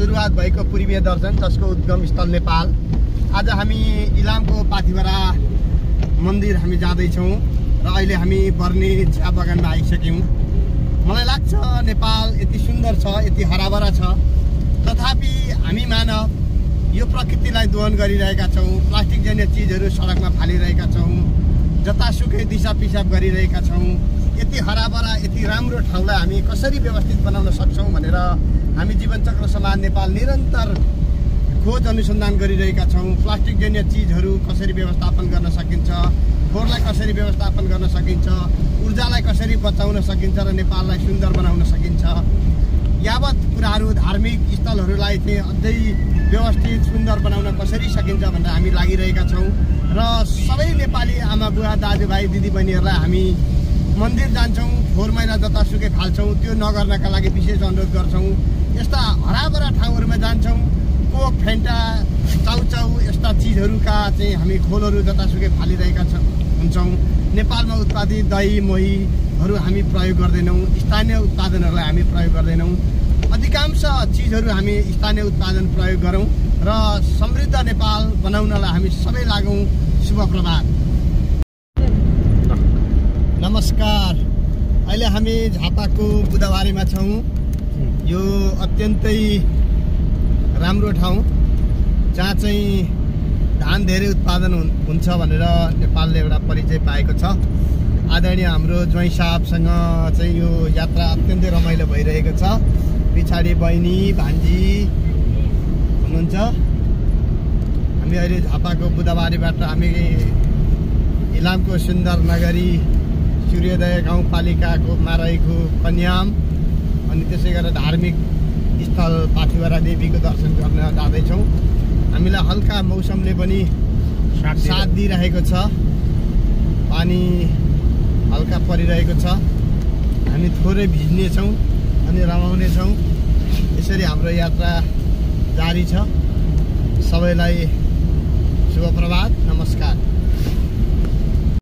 सुरुवात भएको पूर्वीय दर्शन जसको उद्गम स्थल नेपाल। आज हामी इलामको पाथिभरा मन्दिर हामी जाँदैछौँ र अहिले हामी बर्ने चिया बगानमा आइसक्यौँ। मलाई लाग्छ नेपाल यति सुन्दर छ, यति हराभरा छ, तथापि हामी मानव यो प्रकृतिलाई दोहन गरिरहेका छौँ। प्लास्टिक जन्य चिजहरू सडकमा फालिरहेका छौँ, जतासुकै दिशा पिसाब गरिरहेका छौँ। यति हराभरा यति राम्रो ठाउँलाई हामी कसरी व्यवस्थित बनाउन सक्छौँ भनेर हामी जीवनचक्र समाज नेपाल निरन्तर खोज अनुसन्धान गरिरहेका छौँ। प्लास्टिक जन्य चिजहरू कसरी व्यवस्थापन गर्न सकिन्छ, फोहोरलाई कसरी व्यवस्थापन गर्न सकिन्छ, ऊर्जालाई कसरी बचाउन सकिन्छ र नेपाललाई सुन्दर बनाउन सकिन्छ। यावत कुराहरू धार्मिक स्थलहरूलाई चाहिँ अझै व्यवस्थित सुन्दर बनाउन कसरी सकिन्छ भनेर हामी लागिरहेका छौँ र सबै नेपाली आमा बुवा दाजुभाइ दिदीबहिनीहरूलाई हामी मन्दिर जान्छौँ, फोहोर मैला जतासुकै फाल्छौँ, त्यो नगर्नका लागि विशेष अनुरोध गर्छौँ। यस्ता हराभरा ठाउँहरूमा जान्छौँ, कोक फेन्टा चाउचाउ यस्ता चिजहरूका चाहिँ हामी खोलहरू जतासुकै फालिरहेका हुन्छौँ। नेपालमा उत्पादित दही मोहीहरू हामी प्रयोग गर्दैनौँ, स्थानीय उत्पादनहरूलाई हामी प्रयोग गर्दैनौँ। अधिकांश चिजहरू हामी स्थानीय उत्पादन प्रयोग गरौँ र समृद्ध नेपाल बनाउनलाई हामी सबै लागौँ। शुभ प्रभात। नमस्कार। अहिले हामी झापाको बुधबारीमा छौँ। यो अत्यन्तै राम्रो ठाउँ जहाँ चाहिँ धान धेरै उत्पादन हुन्छ भनेर नेपालले एउटा परिचय पाएको छ। आदरणीय हाम्रो ज्वाइँ साहबसँग चाहिँ यो यात्रा अत्यन्तै रमाइलो भइरहेको छ। पछाडि बहिनी भान्जी हुनुहुन्छ। हामी अहिले झापाको बुधबारीबाट हामी इलामको सुन्दर नगरी सूर्योदय गाउँपालिकाको रहेको कन्याम अनि त्यसै गरेर धार्मिक स्थल पाथिभरा देवीको दर्शन गर्न जाँदैछौँ। हामीलाई हल्का मौसमले पनि साथ दिइरहेको छ, पानी हल्का परिरहेको छ। हामी थोरै भिज्नेछौँ अनि रमाउनेछौँ। यसरी हाम्रो यात्रा जारी छ। सबैलाई शुभ प्रभात, नमस्कार।